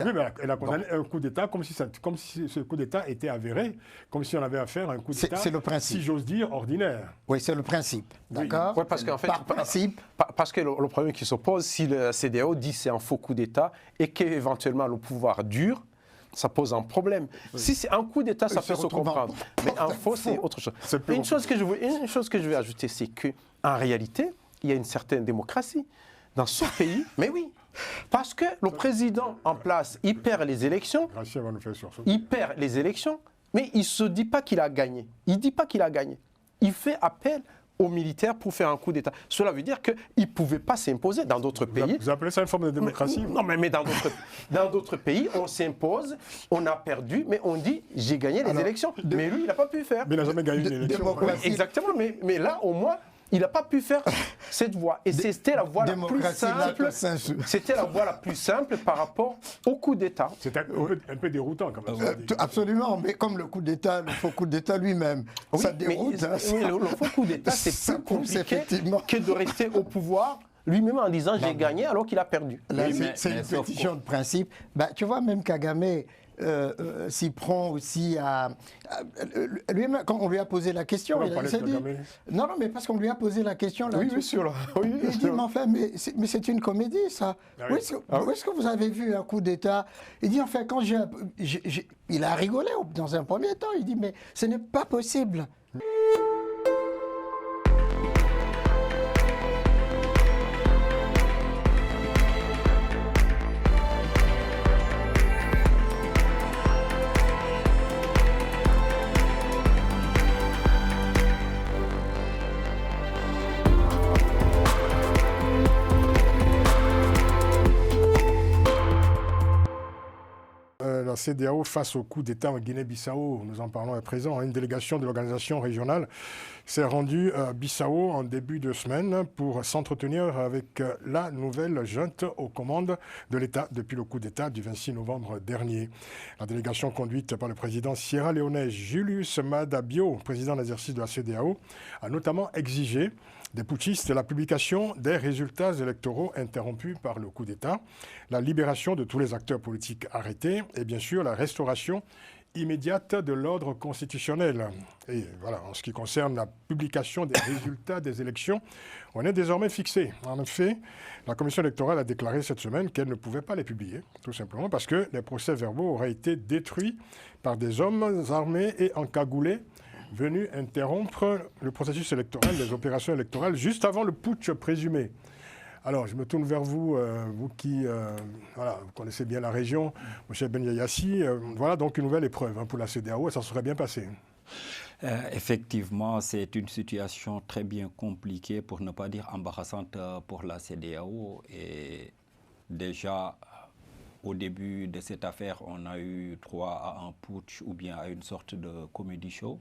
Oui, mais elle a condamné un coup d'État comme si ce coup d'État était avéré, comme si on avait affaire à un coup d'État, c'est le principe. si j'ose dire, ordinaire. Oui, c'est le principe, d'accord? Oui, parce qu'en fait, par principe, parce que le problème qui s'oppose, si le CEDEAO dit c'est un faux coup d'État et qu'éventuellement le pouvoir dure, ça pose un problème. Oui. Si c'est un coup d'État, ça peut se comprendre. Mais un faux, c'est autre chose. Une chose que je veux ajouter, c'est qu'en réalité, il y a une certaine démocratie dans ce pays. Mais oui. Parce que le président en place, il perd les élections. Il perd les élections, mais il ne se dit pas qu'il a gagné. Il ne dit pas qu'il a gagné. Il fait appel aux militaires pour faire un coup d'État. Cela veut dire qu'il ne pouvait pas s'imposer dans d'autres pays. Vous appelez ça une forme de démocratie? Non, mais dans d'autres pays, on s'impose, on a perdu, mais on dit j'ai gagné les élections. Mais lui, il n'a pas pu faire. Mais il n'a jamais gagné une élection. Oui, exactement, mais là, au moins, il n'a pas pu faire cette voie. Et c'était la voie la plus simple. C'était la voie la plus simple par rapport au coup d'État. C'est un peu déroutant, quand même. Absolument, mais comme le coup d'État, le faux coup d'État lui-même, oui, ça déroute. Oui, le faux coup d'État, c'est plus compliqué que de rester au pouvoir lui-même en disant j'ai gagné alors qu'il a perdu. C'est une pétition de principe. Bah, tu vois, même Kagame s'y prend aussi à lui-même, quand on lui a posé la question, il s'est dit... Non, mais parce qu'on lui a posé la question là. Oui, bien sûr. Il dit, mais enfin, mais c'est une comédie, ça. Où est-ce que vous avez vu un coup d'État? Il dit, enfin, quand il a rigolé dans un premier temps. Il dit, mais ce n'est pas possible. La CEDEAO face au coup d'État en Guinée-Bissau, nous en parlons à présent. Une délégation de l'organisation régionale s'est rendue à Bissau en début de semaine pour s'entretenir avec la nouvelle junte aux commandes de l'État depuis le coup d'État du 26 novembre dernier. La délégation conduite par le président sierra-léonais Julius Maada Bio, président d'exercice de la CEDEAO, a notamment exigé des putschistes la publication des résultats électoraux interrompus par le coup d'État, la libération de tous les acteurs politiques arrêtés et bien sûr la restauration immédiate de l'ordre constitutionnel. Et voilà, en ce qui concerne la publication des résultats des élections, on est désormais fixé. En effet, la commission électorale a déclaré cette semaine qu'elle ne pouvait pas les publier, tout simplement parce que les procès-verbaux auraient été détruits par des hommes armés et encagoulés venus interrompre le processus électoral, les opérations électorales, juste avant le putsch présumé. Alors, je me tourne vers vous, vous qui vous connaissez bien la région, M. Ben Yayassi. Voilà donc une nouvelle épreuve pour la CEDEAO et ça serait bien passé. Effectivement, c'est une situation très bien compliquée, pour ne pas dire embarrassante pour la CEDEAO. Et déjà, au début de cette affaire, on a eu droit à un putsch ou bien à une sorte de comedy show.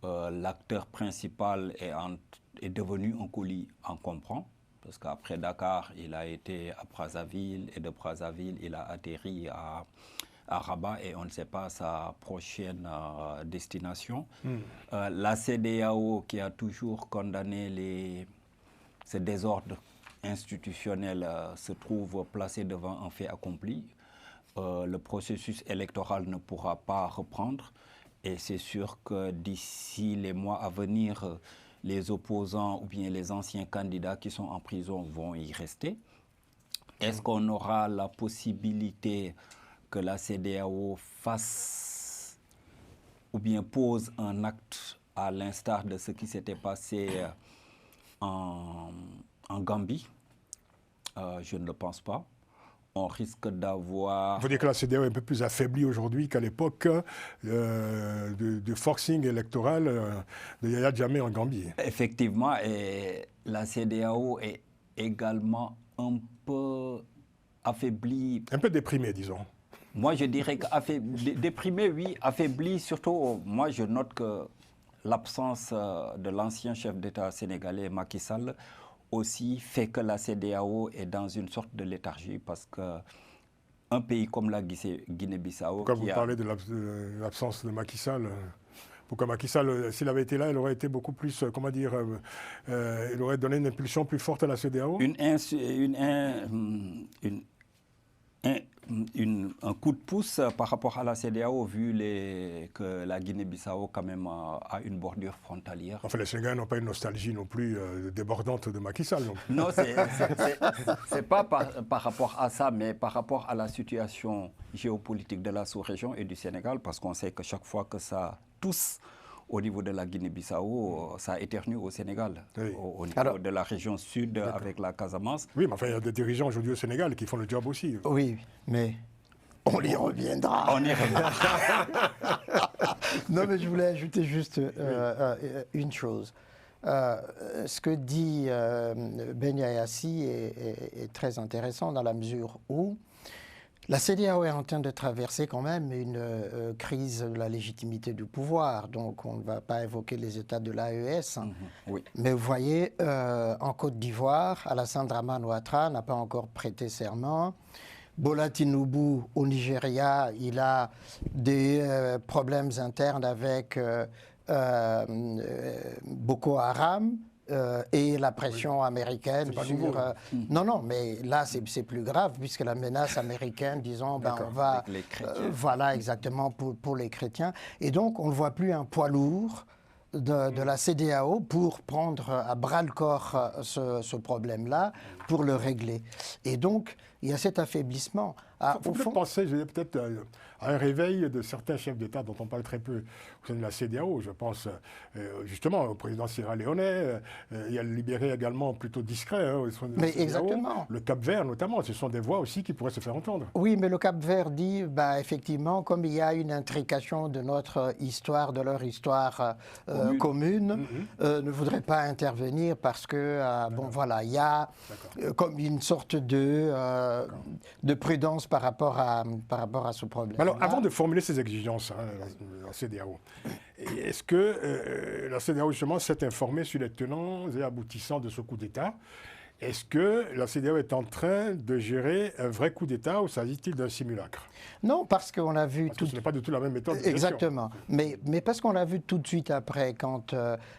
L'acteur principal est devenu un colis encombrant, parce qu'après Dakar, il a été à Brazzaville, et de Brazzaville, il a atterri à Rabat, et on ne sait pas sa prochaine destination. La CEDEAO, qui a toujours condamné ce désordre institutionnel, se trouve placée devant un fait accompli. Le processus électoral ne pourra pas reprendre. Et c'est sûr que d'ici les mois à venir, les opposants ou bien les anciens candidats qui sont en prison vont y rester. Est-ce qu'on aura la possibilité que la CEDEAO fasse ou bien pose un acte à l'instar de ce qui s'était passé en Gambie? Je ne le pense pas. On risque d'avoir... Il faut dire que la CEDEAO est un peu plus affaiblie aujourd'hui qu'à l'époque du forcing électoral de Yaya Jammeh en Gambie. Effectivement, et la CEDEAO est également un peu affaiblie. Un peu déprimée, disons. Moi, je dirais que déprimée, oui, affaiblie. Surtout, moi, je note que l'absence de l'ancien chef d'État sénégalais, Macky Sall, aussi fait que la CEDEAO est dans une sorte de léthargie parce qu'un pays comme la Guinée-Bissau... Pourquoi vous parlez de l'absence de Macky Sall? Pourquoi Macky Sall, s'il avait été là, il aurait été beaucoup plus, comment dire, il aurait donné une impulsion plus forte à la CEDEAO? un coup de pouce par rapport à la CEDEAO, vu que la Guinée-Bissau quand même a une bordure frontalière. Enfin, les Sénégalais n'ont pas une nostalgie non plus débordante de Macky Sall. Non, c'est pas par rapport à ça, mais par rapport à la situation géopolitique de la sous-région et du Sénégal, parce qu'on sait que chaque fois que ça tousse au niveau de la Guinée-Bissau, ça éternue au Sénégal, oui. Au niveau de la région sud avec la Casamance. Oui, mais enfin, il y a des dirigeants aujourd'hui au Sénégal qui font le job aussi. Oui, mais on y reviendra. On y reviendra. Non, mais je voulais ajouter juste une chose. Ce que dit Ben Yayassi est très intéressant dans la mesure où la CEDEAO est en train de traverser quand même une crise de la légitimité du pouvoir. Donc on ne va pas évoquer les États de l'AES. Oui. Mais vous voyez, en Côte d'Ivoire, Alassane Dramane Ouattara n'a pas encore prêté serment. Bola Tinubu au Nigeria, il a des problèmes internes avec Boko Haram. Et la pression américaine sur... non, mais là, c'est plus grave, puisque la menace américaine, disons, on va... les chrétiens. Voilà, exactement, pour les chrétiens. Et donc, on ne voit plus un poids lourd de la CEDEAO pour prendre à bras-le-corps ce problème-là, pour le régler. Et donc, il y a cet affaiblissement. Il faut peut-être penser, peut-être à un réveil de certains chefs d'État dont on parle très peu au sein de la CEDEAO. Je pense justement au président sierra-léonais. Il y a le Libéria également plutôt discret au sein de la CEDEAO. Exactement. Le Cap-Vert notamment, ce sont des voix aussi qui pourraient se faire entendre. Oui, mais le Cap-Vert dit, effectivement, comme il y a une intrication de notre histoire, de leur histoire commune, ne voudrait pas intervenir parce que, voilà, il y a comme une sorte de prudence par rapport à ce problème. Alors, avant de formuler ces exigences, la CEDEAO, est-ce que la CEDEAO, justement, s'est informée sur les tenants et aboutissants de ce coup d'État? Est-ce que la CEDEAO est en train de gérer un vrai coup d'État ou s'agit-il d'un simulacre? Non, parce qu'on a vu... Ce n'est pas du tout la même méthode de Exactement. Mais parce qu'on l'a vu tout de suite après, quand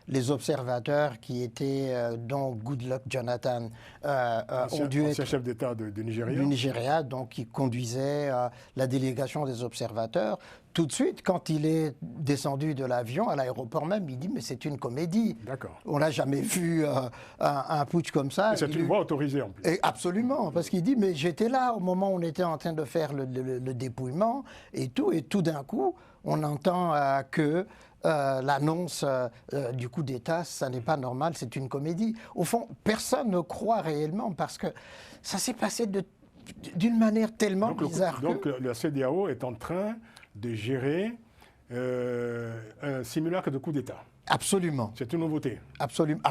les observateurs qui étaient, dont Goodluck Jonathan, ont dû être... chef d'État du Nigeria. Du Nigeria, donc qui conduisait la délégation des observateurs. Tout de suite, quand il est descendu de l'avion, à l'aéroport même, il dit « mais c'est une comédie ». D'accord. On n'a jamais vu un putsch comme ça. C'est une voix autorisée en plus. Et absolument, parce qu'il dit « mais j'étais là au moment où on était en train de faire le dépouillement et tout d'un coup, on entend que l'annonce du coup d'État, ça n'est pas normal, c'est une comédie ». Au fond, personne ne croit réellement parce que ça s'est passé d'une manière tellement bizarre. Donc la CEDEAO est en train de gérer un simulacre de coup d'État. Absolument. C'est une nouveauté. Absolument.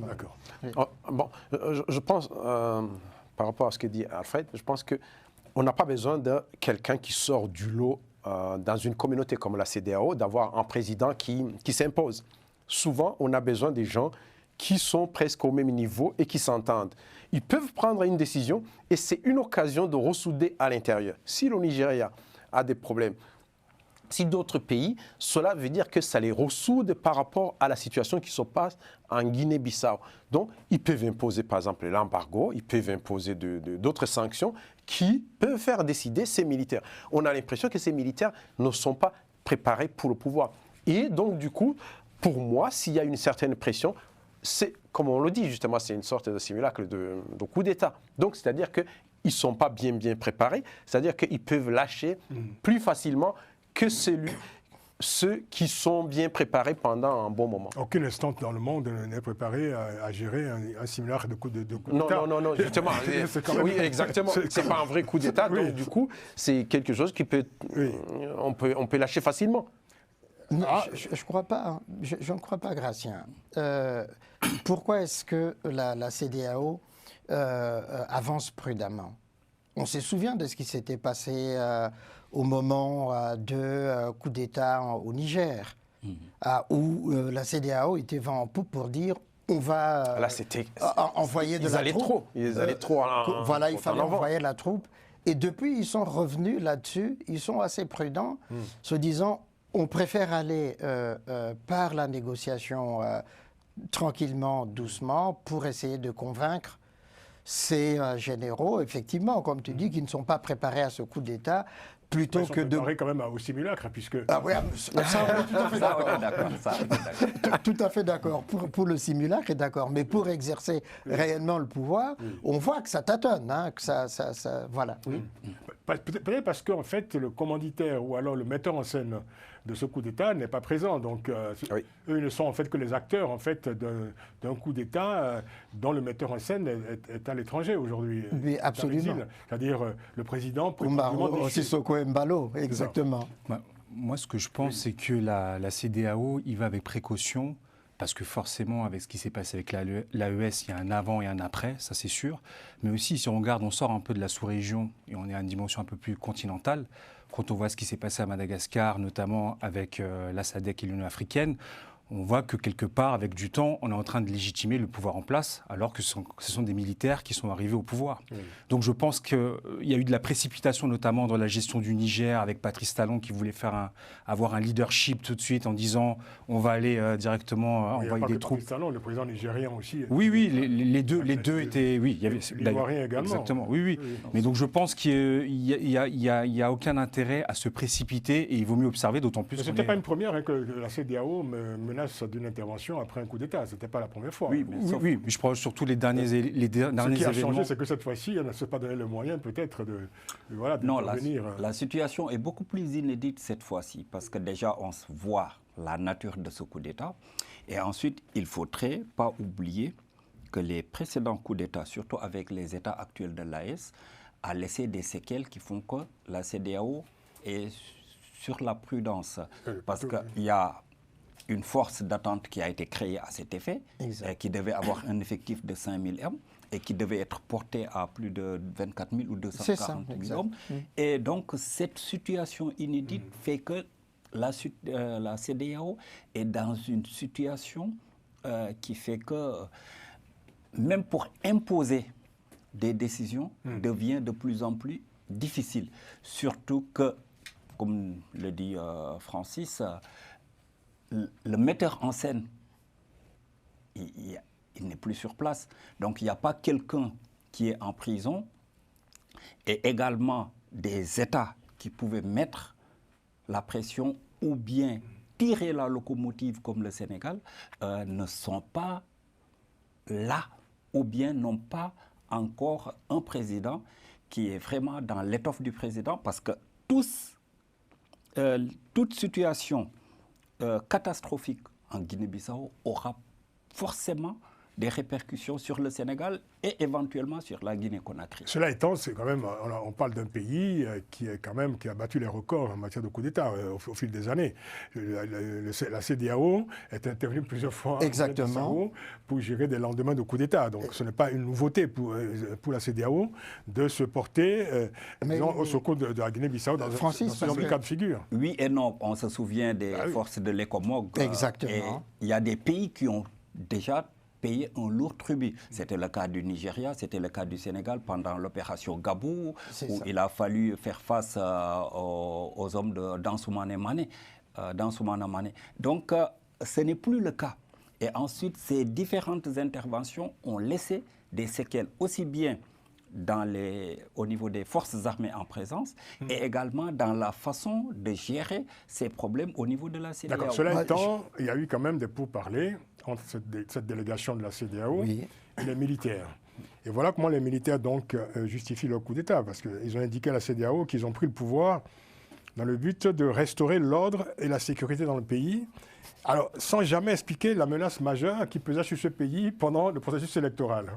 D'accord. Oui. Bon, je pense, par rapport à ce que dit Alfred, je pense qu'on n'a pas besoin de quelqu'un qui sort du lot dans une communauté comme la CEDEAO, d'avoir un président qui s'impose. Souvent, on a besoin des gens qui sont presque au même niveau et qui s'entendent. Ils peuvent prendre une décision et c'est une occasion de ressouder à l'intérieur. Si le Nigeria a des problèmes, si d'autres pays, cela veut dire que ça les ressoude par rapport à la situation qui se passe en Guinée-Bissau. Donc, ils peuvent imposer, par exemple, l'embargo, ils peuvent imposer d'autres sanctions qui peuvent faire décider ces militaires. On a l'impression que ces militaires ne sont pas préparés pour le pouvoir. Et donc, du coup, pour moi, s'il y a une certaine pression, c'est, comme on le dit justement, c'est une sorte de simulacre de coup d'État. Donc, c'est-à-dire qu'ils ne sont pas bien préparés, c'est-à-dire qu'ils peuvent lâcher plus facilement que ceux qui sont bien préparés pendant un bon moment. Aucune instance dans le monde n'est préparé à gérer un simulacre de coup d'État. Non, justement. Oui, exactement. C'est pas un vrai coup d'État, donc du coup, c'est quelque chose qui peut, on peut lâcher facilement. Non, je ne crois pas. Hein. Je ne crois pas, Gratien. Pourquoi est-ce que la CEDEAO avance prudemment? On se souvient de ce qui s'était passé au moment de coup d'État au Niger, où la CEDEAO était vent en poupe pour dire on va envoyer de la troupe. Ils allaient trop. Voilà, il fallait envoyer de la troupe. Et depuis, ils sont revenus là-dessus. Ils sont assez prudents, se disant on préfère aller par la négociation tranquillement, doucement, pour essayer de convaincre ces généraux, effectivement, comme tu dis, qui ne sont pas préparés à ce coup d'État, plutôt que de... quand même au simulacre, puisque... Ah oui, ça, on est tout à fait d'accord. Tout à fait d'accord. Pour le simulacre, est d'accord. Mais pour exercer réellement le pouvoir, on voit que ça tâtonne, hein, que ça voilà. Peut-être parce qu'en fait, le commanditaire ou alors le metteur en scène de ce coup d'État n'est pas présent. Donc, eux ils ne sont en fait que les acteurs en fait, d'un coup d'État dont le metteur en scène est à l'étranger aujourd'hui. Oui, absolument. C'est-à-dire le président... Umaro Sissoko Embalo, exactement. Moi, ce que je pense, c'est que la CEDEAO, il va avec précaution, parce que forcément, avec ce qui s'est passé avec l'AES, il y a un avant et un après, ça c'est sûr. Mais aussi, si on regarde, on sort un peu de la sous-région et on est à une dimension un peu plus continentale. Quand on voit ce qui s'est passé à Madagascar, notamment avec la SADC et l'Union africaine, on voit que quelque part, avec du temps, on est en train de légitimer le pouvoir en place, alors que ce sont des militaires qui sont arrivés au pouvoir. Donc je pense qu'il y a eu de la précipitation, notamment dans la gestion du Niger, avec Patrice Talon qui voulait avoir un leadership tout de suite en disant on va aller directement envoyer des troupes. Patrice Talon, le président nigérien aussi. Oui, les deux étaient... Oui, il y avait l'Ivoirien également. Exactement, oui. Mais donc je pense qu'il n'y a aucun intérêt à se précipiter et il vaut mieux observer, d'autant plus... Ce n'était pas une première que la CEDEAO menace d'une intervention après un coup d'État. Ce n'était pas la première fois. Oui, mais je pense surtout les derniers événements. Ce qui a changé, c'est que cette fois-ci, elle ne s'est pas donné le moyen peut-être de revenir. La situation est beaucoup plus inédite cette fois-ci, parce que déjà, on voit la nature de ce coup d'État. Et ensuite, il ne faudrait pas oublier que les précédents coups d'État, surtout avec les États actuels de l'AES, a laissé des séquelles qui font que la CEDEAO est sur la prudence. Parce qu'il y a une force d'attente qui a été créée à cet effet, qui devait avoir un effectif de 5000 hommes et qui devait être porté à plus de 24 000 ou 240 000 hommes. Et donc, cette situation inédite fait que la CEDEAO est dans une situation qui fait que, même pour imposer des décisions, devient de plus en plus difficile. Surtout que, comme le dit Francis, le metteur en scène, il n'est plus sur place. Donc, il n'y a pas quelqu'un qui est en prison. Et également, des États qui pouvaient mettre la pression ou bien tirer la locomotive comme le Sénégal ne sont pas là ou bien n'ont pas encore un président qui est vraiment dans l'étoffe du président, parce que toute situation catastrophique en Guinée-Bissau aura forcément des répercussions sur le Sénégal et éventuellement sur la Guinée-Conakry. Cela étant, c'est quand même, on parle d'un pays qui a battu les records en matière de coup d'État au fil des années. La CEDEAO est intervenue plusieurs fois pour gérer des lendemains de coup d'État. Donc ce n'est pas une nouveauté pour la CEDEAO de se porter au secours de la Guinée-Bissau dans ce genre de cas de figure. Oui et non. On se souvient des forces de l'ECOMOG. Exactement. Et il y a des pays qui ont déjà payer un lourd tribut. C'était le cas du Nigeria, c'était le cas du Sénégal pendant l'opération Gabou, où il a fallu faire face aux hommes de Dansoumana Mané. Donc, ce n'est plus le cas. Et ensuite, ces différentes interventions ont laissé des séquelles aussi bien au niveau des forces armées en présence et également dans la façon de gérer ces problèmes au niveau de la CEDEAO. D'accord. Cela étant, il y a eu quand même des pourparlers entre cette délégation de la CEDEAO et les militaires. Et voilà comment les militaires donc justifient leur coup d'État, parce qu'ils ont indiqué à la CEDEAO qu'ils ont pris le pouvoir dans le but de restaurer l'ordre et la sécurité dans le pays, alors sans jamais expliquer la menace majeure qui pesait sur ce pays pendant le processus électoral.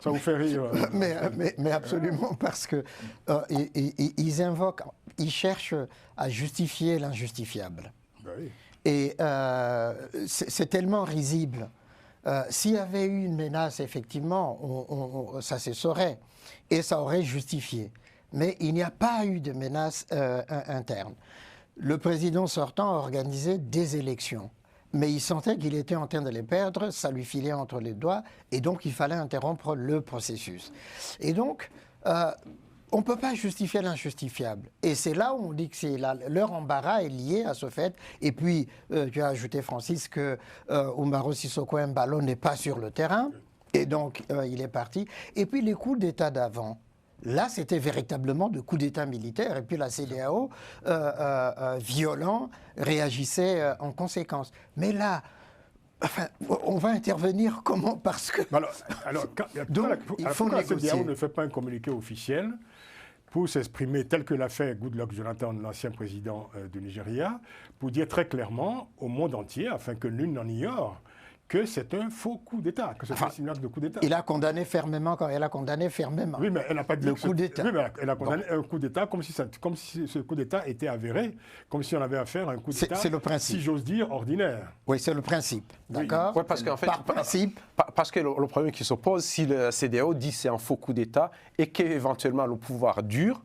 Ça vous fait rire mais absolument, parce que ils cherchent à justifier l'injustifiable. Ben oui. Et c'est tellement risible. S'il y avait eu une menace, effectivement, ça se saurait et ça aurait justifié. Mais il n'y a pas eu de menace interne. Le président sortant a organisé des élections, mais il sentait qu'il était en train de les perdre, ça lui filait entre les doigts, et donc il fallait interrompre le processus. Et donc, on ne peut pas justifier l'injustifiable. Et c'est là où on dit que leur embarras est lié à ce fait. Et puis, tu as ajouté, Francis, que Umaro Sissoko Embalo n'est pas sur le terrain. Et donc, il est parti. Et puis, les coups d'État d'avant, là, c'était véritablement de coups d'État militaires. Et puis, la CEDEAO, violent, réagissait en conséquence. Mais là, enfin, on va intervenir comment? Parce que... pourquoi la CEDEAO ne fait pas un communiqué officiel pour s'exprimer tel que l'a fait Goodluck Jonathan, l'ancien président du Nigeria, pour dire très clairement au monde entier, afin que nul n'en ignore, que c'est un faux coup d'État, que c'est un simulacre de coup d'État. Il a condamné fermement, quand elle a condamné fermement. Oui, mais elle n'a pas dit le coup d'État. Oui, mais elle a condamné un coup d'État comme si ce coup d'État était avéré, comme si on avait affaire à un coup d'État, c'est le principe. si j'ose dire, ordinaire. Oui, c'est le principe, d'accord? Oui, parce qu'en fait, par principe. Parce que le problème qui s'oppose, si la CEDEAO dit que c'est un faux coup d'État et qu'éventuellement le pouvoir dure,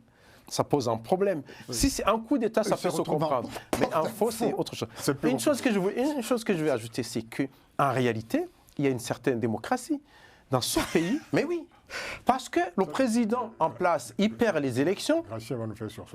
ça pose un problème. Oui. Si c'est un coup d'État, ça peut se comprendre. Mais un faux, c'est autre chose. Une chose que je veux ajouter, c'est qu'en réalité, il y a une certaine démocratie dans ce pays. Mais oui, parce que le président en place, il perd les élections.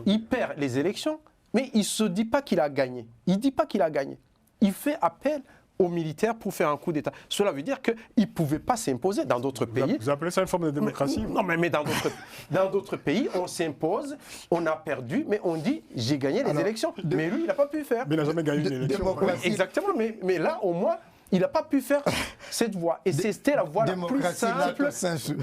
Il perd les élections, mais il ne se dit pas qu'il a gagné. Il ne dit pas qu'il a gagné. Il fait appel aux militaires pour faire un coup d'État. Cela veut dire qu'il ne pouvait pas s'imposer dans d'autres pays. Vous appelez ça une forme de démocratie? Non, mais dans d'autres pays, on s'impose, on a perdu, mais on dit j'ai gagné les élections. Mais lui, il n'a pas pu faire. Mais il n'a jamais gagné une élection. Oui, exactement, mais là, au moins, il n'a pas pu faire cette voie. Et c'était la voie la plus simple.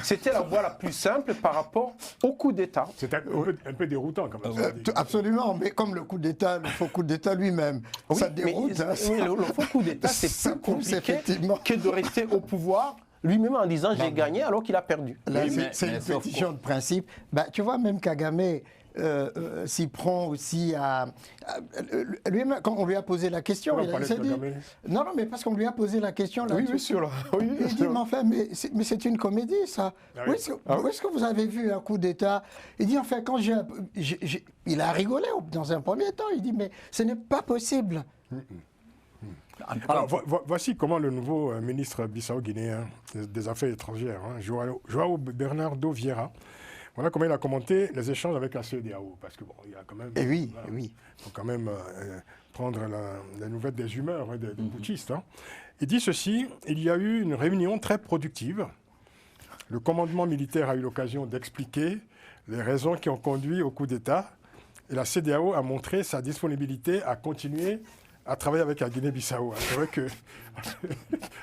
C'était la voie la plus simple par rapport au coup d'État. C'est un peu déroutant, quand même. Absolument, mais comme le coup d'État, le faux coup d'État lui-même, oui, ça déroute. Le faux coup d'État, c'est plus compliqué que de rester au pouvoir lui-même en disant j'ai gagné alors qu'il a perdu. C'est une pétition de principe. Tu vois, même Kagame s'y prend aussi à lui-même, quand on lui a posé la question, il s'est dit... Non, mais parce qu'on lui a posé la question là. Oui, bien sûr. Oui, il dit, mais enfin, mais c'est une comédie, ça. Ah oui. Où est-ce que vous avez vu un coup d'État? Il dit, enfin, quand il a rigolé dans un premier temps. Il dit, mais ce n'est pas possible. Alors, voici comment le nouveau ministre bissau-guinéen des Affaires étrangères, João Bernardo Vieira, voilà comment il a commenté les échanges avec la CEDEAO, parce que bon, il y a quand même... Il faut quand même prendre la nouvelle des humeurs des putschistes. Il dit ceci: il y a eu une réunion très productive. Le commandement militaire a eu l'occasion d'expliquer les raisons qui ont conduit au coup d'État, et la CEDEAO a montré sa disponibilité à continuer à travailler avec la Guinée-Bissau. C'est vrai que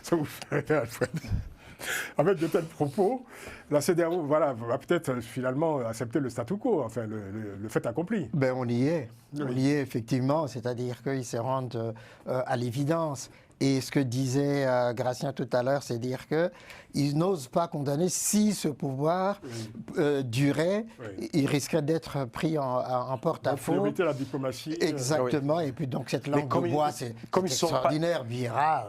ça vous fait rire, Alfred. Avec de tels propos, la CEDEAO va peut-être finalement accepter le statu quo, enfin le fait accompli. On y est. Oui. On y est effectivement, c'est-à-dire qu'ils se rendent à l'évidence. Et ce que disait Gratien tout à l'heure, c'est dire qu'ils n'osent pas condamner si ce pouvoir durait, il risquerait d'être pris en porte-à-faux. Priorité la diplomatie. Exactement, et puis donc cette langue de bois, c'est extraordinaire, Vieira.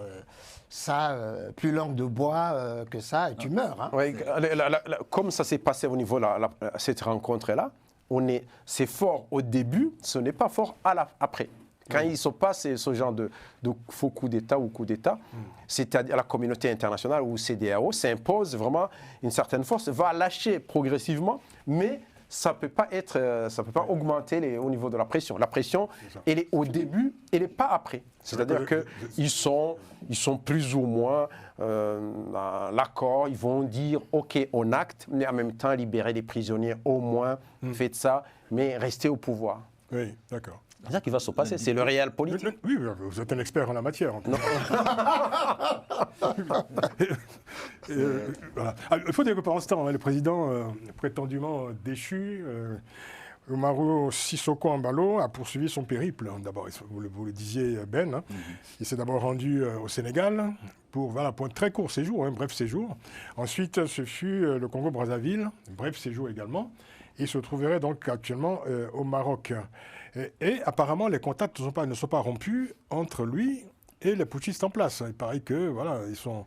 Ça, plus langue de bois que ça, et tu meurs. Oui, comme ça s'est passé au niveau de cette rencontre-là, c'est fort au début, ce n'est pas fort après. Quand il se passe ce genre de faux coup d'État ou coup d'État, c'est-à-dire la communauté internationale ou CEDEAO s'impose vraiment une certaine force, va lâcher progressivement, mais ça ne peut pas augmenter au niveau de la pression. La pression, elle est au début, elle n'est pas après. C'est-à-dire qu'ils sont plus ou moins l'accord, ils vont dire ok, on acte, mais en même temps libérer les prisonniers, au moins, faites ça, mais restez au pouvoir. Oui, d'accord. C'est ça qui va se passer, c'est le réel politique. Oui, vous êtes un expert en la matière. Voilà. Il faut dire que pendant ce temps, le président prétendument déchu, Umaru Sissoko Embalo, a poursuivi son périple. D'abord, vous le disiez, Ben, il s'est d'abord rendu au Sénégal pour un très court séjour, un bref séjour. Ensuite, ce fut le Congo-Brazzaville, bref séjour également. Il se trouverait donc actuellement au Maroc. Et apparemment, les contacts ne sont pas rompus entre lui et les putschistes en place. Il paraît que, ils sont...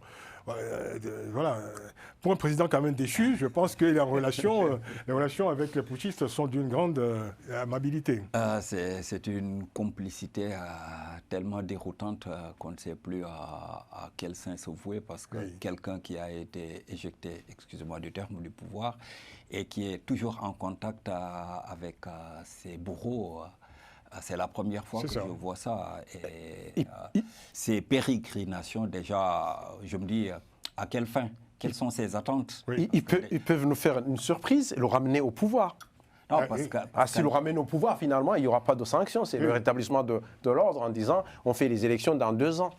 pour un président quand même déchu, je pense que les relations avec les putschistes sont d'une grande amabilité. C'est une complicité tellement déroutante qu'on ne sait plus à quel sein se vouer, parce que quelqu'un qui a été éjecté, excusez-moi du terme, du pouvoir, et qui est toujours en contact avec ses bourreaux, c'est la première fois que je vois ça. Et ces pérégrinations, déjà, je me dis, à quelle fin? quelles sont ses attentes. Oui. Ils peuvent nous faire une surprise et le ramener au pouvoir. Non, s'ils le ramènent au pouvoir, finalement, il n'y aura pas de sanctions. C'est le rétablissement de l'ordre en disant on fait les élections dans 2 ans.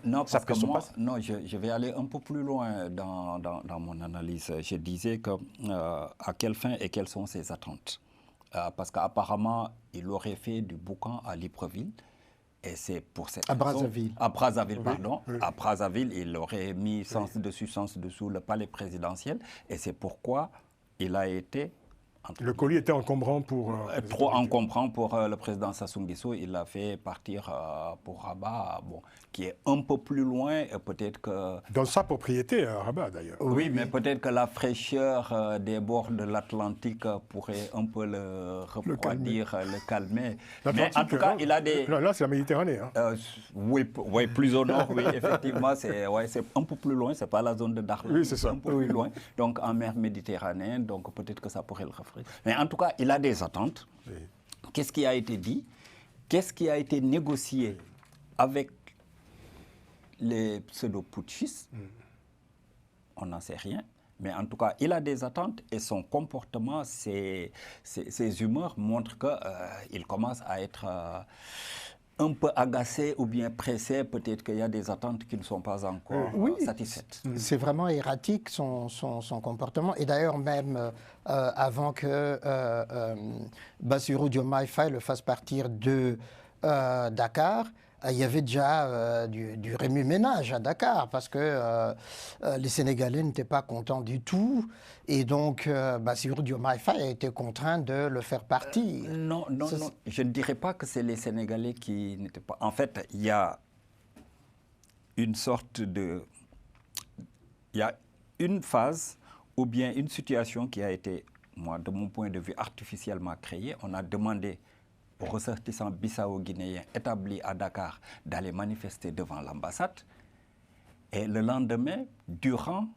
Non, parce que moi, je vais aller un peu plus loin dans mon analyse. Je disais que à quelle fin et quelles sont ses attentes. Parce qu'apparemment, il aurait fait du boucan à Libreville. Et c'est pour cette Brazzaville. À Brazzaville, pardon. Oui. À Brazzaville, il aurait mis sens dessous le palais présidentiel. Et c'est pourquoi il a été... Le colis était encombrant pour... trop encombrant pour le président Sassou Nguesso. Il l'a fait partir pour Rabat, qui est un peu plus loin. Peut-être que... Dans sa propriété à Rabat, d'ailleurs. Oui, mais peut-être que la fraîcheur des bords de l'Atlantique pourrait un peu le refroidir, le calmer. Mais en tout cas, il a des... Là, c'est la Méditerranée. Hein. Oui, plus au nord, oui, effectivement. C'est un peu plus loin. Ce n'est pas la zone de Darla. Oui, c'est ça. Un peu plus loin. Donc, en mer Méditerranée. Donc, peut-être que ça pourrait le refroidir. Mais en tout cas, il a des attentes. Oui. Qu'est-ce qui a été dit? Qu'est-ce qui a été négocié avec les pseudo-putschistes? On n'en sait rien. Mais en tout cas, il a des attentes et son comportement, ses humeurs montrent qu'il commence à être un peu agacé ou bien pressé. Peut-être qu'il y a des attentes qui ne sont pas encore satisfaites. C'est vraiment erratique son comportement. Et d'ailleurs, même avant que Bassirou Diomaye Faye le fasse partir de Dakar, il y avait déjà du remue-ménage à Dakar parce que les Sénégalais n'étaient pas contents du tout. Et donc, Bassirou Diomaye Faye a été contraint de le faire partir. Non. Je ne dirais pas que c'est les Sénégalais qui n'étaient pas... En fait, il y a une sorte de... Il y a une phase ou bien une situation qui a été, moi, de mon point de vue, artificiellement créée. On a demandé aux ressortissants bissau-guinéens établis à Dakar d'aller manifester devant l'ambassade. Et le lendemain, durant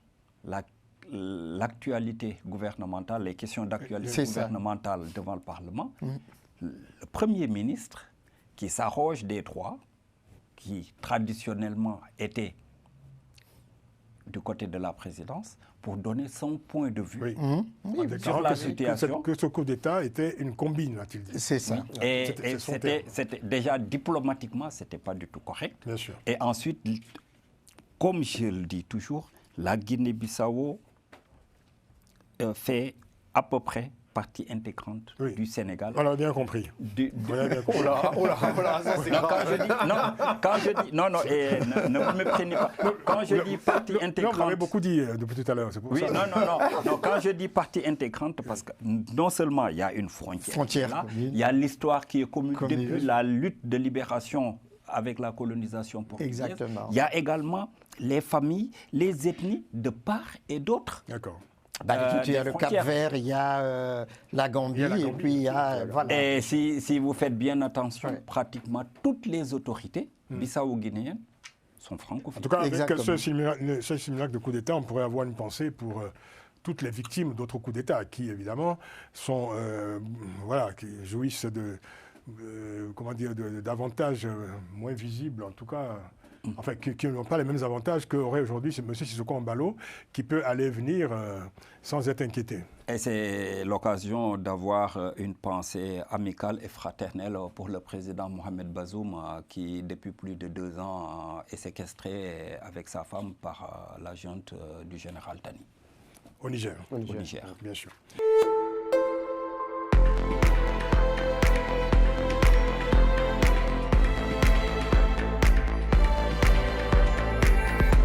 l'actualité gouvernementale, les questions d'actualité gouvernementale devant le Parlement, le Premier ministre, qui s'arroge des droits, qui traditionnellement était du côté de la présidence, pour donner son point de vue sur la situation. Que ce coup d'État était une combine, a-t-il dit. C'est ça. Oui. Et c'était déjà diplomatiquement, ce n'était pas du tout correct. Bien sûr. Et ensuite, comme je le dis toujours, la Guinée-Bissau fait à peu près partie intégrante du Sénégal. On a bien compris. On a ça c'est ne vous méprenez pas. Quand je dis partie intégrante... vous avez beaucoup dit depuis tout à l'heure, c'est pour ça. Non, quand je dis partie intégrante, parce que non seulement il y a une frontière là, il y a l'histoire qui est commune depuis la lutte de libération avec la colonisation portugaise. Exactement. Il y a également les familles, les ethnies de part et d'autre. D'accord. Il y a le Cap-Vert, il y a la Gambie, et puis il y a... Voilà. Et si vous faites bien attention, pratiquement toutes les autorités bissau-guinéennes sont francophones. En tout cas, avec ce simulacre de coup d'État, on pourrait avoir une pensée pour toutes les victimes d'autres coups d'État qui, évidemment, sont, qui jouissent d'avantages moins visibles, en tout cas... Enfin, qui n'ont pas les mêmes avantages qu'aurait aujourd'hui M. Sissoko Embalo, qui peut aller et venir sans être inquiété. Et c'est l'occasion d'avoir une pensée amicale et fraternelle pour le président Mohamed Bazoum, qui depuis plus de 2 ans est séquestré avec sa femme par la junte du général Tani. Au Niger. Au Niger. Bien sûr.